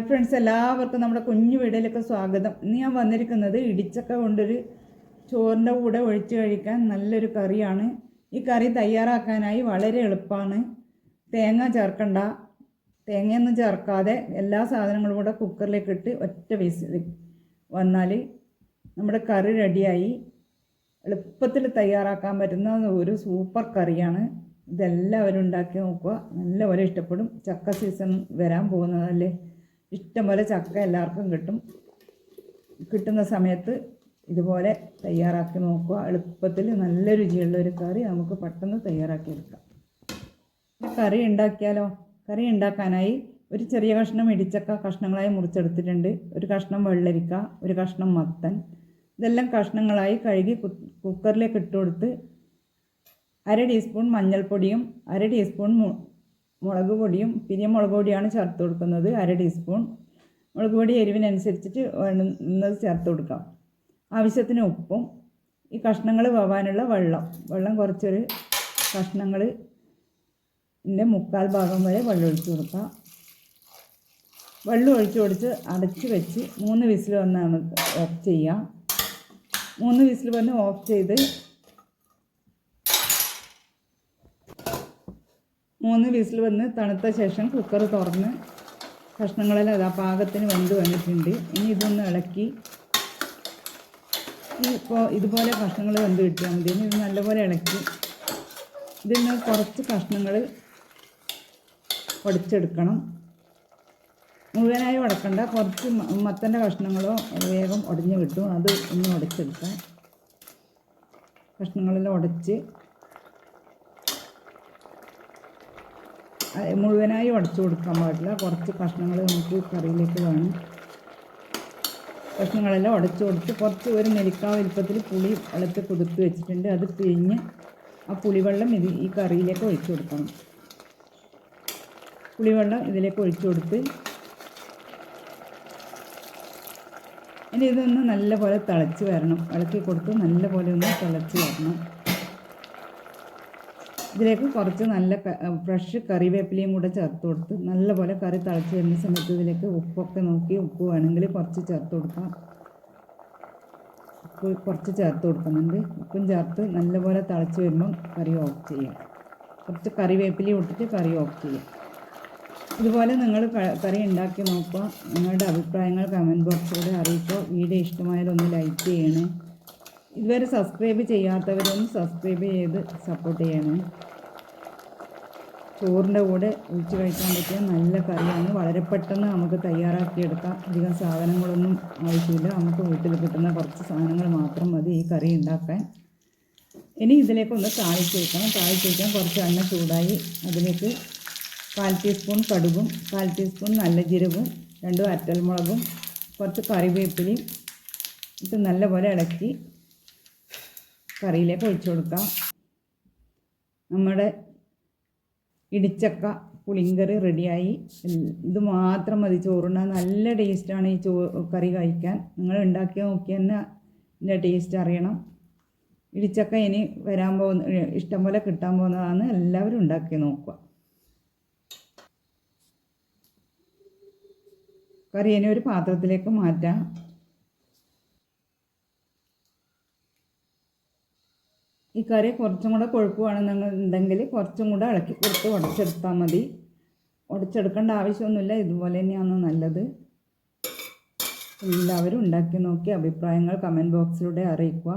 Hi friends, എല്ലാവർക്കും നമ്മുടെ കുഞ്ഞു വീഡിയോയിലേക്ക് സ്വാഗതം. ഇന്ന് ഞാൻ വന്നിരിക്കുന്നത് ഇടിച്ചക്ക കൊണ്ടൊരു ചോറിൻ്റെ കൂടെ ഒഴിച്ച് കഴിക്കാൻ നല്ലൊരു കറിയാണ്. ഈ കറി തയ്യാറാക്കാനായി വളരെ എളുപ്പമാണ്. തേങ്ങ ചേർക്കണ്ട, തേങ്ങയൊന്നും ചേർക്കാതെ എല്ലാ സാധനങ്ങളും കൂടെ കുക്കറിലേക്ക് ഇട്ട് ഒറ്റ വിസിൽ വന്നാൽ നമ്മുടെ കറി റെഡിയായി. എളുപ്പത്തിൽ തയ്യാറാക്കാൻ പറ്റുന്ന ഒരു സൂപ്പർ കറിയാണ്. ഇതെല്ലാവരും ഉണ്ടാക്കി നോക്കുക, നല്ലപോലെ ഇഷ്ടപ്പെടും. ചക്ക സീസൺ വരാൻ പോകുന്നതല്ലേ, ഇഷ്ടംപോലെ ചക്ക എല്ലാവർക്കും കിട്ടുന്ന സമയത്ത് ഇതുപോലെ തയ്യാറാക്കി നോക്കുക. എളുപ്പത്തിൽ നല്ല രുചിയുള്ളൊരു കറി നമുക്ക് പെട്ടെന്ന് തയ്യാറാക്കിയെടുക്കാം. കറി ഉണ്ടാക്കിയാലോ? കറി ഉണ്ടാക്കാനായി ഒരു ചെറിയ കഷ്ണം ഇടിച്ചക്ക കഷ്ണങ്ങളായി മുറിച്ചെടുത്തിട്ടുണ്ട്. ഒരു കഷ്ണം വെള്ളരിക്ക, ഒരു കഷ്ണം മത്തൻ, ഇതെല്ലാം കഷ്ണങ്ങളായി കഴുകി കുക്കറിലേക്ക് ഇട്ട് കൊടുത്ത് 1/2 ടീസ്പൂൺ മഞ്ഞൾപ്പൊടിയും 1/2 ടീസ്പൂൺ മുളക് പൊടിയും, പിന്നെ മുളക് പൊടിയാണ് ചേർത്ത് കൊടുക്കുന്നത്. 1/2 ടീസ്പൂൺ മുളക് പൊടി എരിവിനനുസരിച്ചിട്ട് വേണ്ടുന്നത് ചേർത്ത് കൊടുക്കാം. ആവശ്യത്തിന് ഉപ്പും ഈ കഷ്ണങ്ങൾ വേവാനുള്ള വെള്ളം കുറച്ചൊരു കഷ്ണങ്ങൾ ഇതിൻ്റെ 1/4 ഭാഗം വരെ വെള്ളം ഒഴിച്ച് കൊടുക്കാം. വെള്ളം ഒഴിച്ച് കൊടുത്ത് അടച്ച് വെച്ച് 3 വിസിൽ വന്നാണ് ഓഫ് ചെയ്യാം. 3 വിസിൽ വന്ന് ഓഫ് ചെയ്ത് 3 വിസിൽ വന്ന് തണുത്ത ശേഷം കുക്കർ തുറന്ന് കഷ്ണങ്ങളെല്ലാം പാകത്തിന് വെന്ത് വന്നിട്ടുണ്ട്. ഇനി ഇതൊന്ന് ഇളക്കി ഇതുപോലെ കഷ്ണങ്ങൾ വെന്ത് കിട്ടിയാൽ മതി. ഇനി ഇത് നല്ലപോലെ ഇളക്കി ഇതിന് കുറച്ച് കഷ്ണങ്ങൾ ഉടച്ചെടുക്കണം. മുഴുവനായി ഉടക്കണ്ട, കുറച്ച് മത്തൻ്റെ കഷ്ണങ്ങളോ വേഗം ഉടഞ്ഞ് കിട്ടും. അത് ഒന്ന് ഉടച്ചെടുക്കാം. കഷ്ണങ്ങളെല്ലാം ഉടച്ച് മുഴുവനായി ഉടച്ചു കൊടുക്കാൻ പാടില്ല. കുറച്ച് കഷ്ണങ്ങൾ നമുക്ക് കറിയിലേക്ക് വേണം. കഷ്ണങ്ങളെല്ലാം ഉടച്ചു കൊടുത്ത് കുറച്ച് ഒരു നെല്ലിക്ക വലുപ്പത്തിൽ പുളി വെള്ളത്തിൽ കുതിർത്ത് വെച്ചിട്ടുണ്ട്. അത് പിഴിഞ്ഞ് ആ പുളിവെള്ളം ഈ കറിയിലേക്ക് ഒഴിച്ചു കൊടുക്കണം. പുളിവെള്ളം ഇതിലേക്ക് ഒഴിച്ചു കൊടുത്ത് ഇനി ഇതൊന്ന് നല്ലപോലെ തിളച്ച് വരണം. ഇളക്കി കൊടുത്ത് നല്ലപോലെ ഒന്ന് തിളച്ച് വരണം. ഇതിലേക്ക് കുറച്ച് നല്ല ഫ്രഷ് കറിവേപ്പിലയും കൂടെ ചേർത്ത് കൊടുത്ത് നല്ലപോലെ കറി തിളച്ച് വരുന്ന സമയത്ത് ഇതിലേക്ക് ഉപ്പൊക്കെ നോക്കി, ഉപ്പ് വേണമെങ്കിൽ കുറച്ച് ചേർത്ത് കൊടുക്കാം. ഉപ്പ് കുറച്ച് ചേർത്ത് കൊടുക്കുന്നുണ്ട്. ഉപ്പും ചേർത്ത് നല്ലപോലെ തിളച്ച് വരുമ്പം കറി ഓഫ് ചെയ്യാം. കുറച്ച് കറിവേപ്പിലയും ഇട്ടിട്ട് കറി ഓഫ് ചെയ്യാം. ഇതുപോലെ നിങ്ങൾ കറി ഉണ്ടാക്കി നോക്കുക. നിങ്ങളുടെ അഭിപ്രായങ്ങൾ കമൻറ്റ് ബോക്സിലൂടെ അറിയിക്കുക. വീഡിയോ ഇഷ്ടമായാലൊന്ന് ലൈക്ക് ചെയ്യണേ. ഇതുവരെ സബ്സ്ക്രൈബ് ചെയ്യാത്തവരൊന്ന് സബ്സ്ക്രൈബ് ചെയ്ത് സപ്പോർട്ട് ചെയ്യണേ. ചോറിൻ്റെ കൂടെ ഒഴിച്ച് കഴിക്കാൻ പറ്റിയ നല്ല കറിയാണ്. വളരെ പെട്ടെന്ന് നമുക്ക് തയ്യാറാക്കിയെടുക്കാം. അധികം സാധനങ്ങളൊന്നും ആവശ്യമില്ല. നമുക്ക് വീട്ടിൽ കിട്ടുന്ന കുറച്ച് സാധനങ്ങൾ മാത്രം മതി ഈ കറി ഉണ്ടാക്കാൻ. ഇനി ഇതിലേക്കൊന്ന് താളിച്ച് വയ്ക്കണം. താളിച്ച് വയ്ക്കാൻ കുറച്ച് എണ്ണ ചൂടായി അതിലേക്ക് 1/4 ടീസ്പൂൺ കടുകും 1/4 ടീസ്പൂൺ നല്ല ജീരകവും 2 വറ്റൽമുളകും കുറച്ച് കറിവേപ്പിലയും ഇട്ട് നല്ലപോലെ ഇളക്കി കറിയിലേക്ക് ഒഴിച്ചു കൊടുക്കാം. നമ്മുടെ ഇടിച്ചക്ക പുളിങ്കറി റെഡിയായി. ഇത് മാത്രം മതി ചോറുണ്ണാൻ. നല്ല ടേസ്റ്റാണ് ഈ കറി കഴിക്കാൻ. നിങ്ങൾ ഉണ്ടാക്കി നോക്കി തന്നെ ഇതിൻ്റെ ടേസ്റ്റ് അറിയണം. ഇടിച്ചക്ക ഇനി വരാൻ പോകുന്ന ഇഷ്ടംപോലെ കിട്ടാൻ പോകുന്നതാണ്. എല്ലാവരും ഉണ്ടാക്കി നോക്കുക. കറി ഇനി ഒരു പാത്രത്തിലേക്ക് മാറ്റാം. ഈ കറി കുറച്ചും കൂടെ കൊഴുപ്പ് വേണമെന്നുണ്ടെങ്കിൽ കുറച്ചും കൂടെ ഇളക്കി കൊടുത്ത് ഉടച്ചെടുത്താൽ മതി. ഉടച്ചെടുക്കേണ്ട ആവശ്യമൊന്നുമില്ല. ഇതുപോലെ തന്നെയാണ് നല്ലത്. എല്ലാവരും ഉണ്ടാക്കി നോക്കി അഭിപ്രായങ്ങൾ കമൻറ്റ് ബോക്സിലൂടെ അറിയിക്കുക.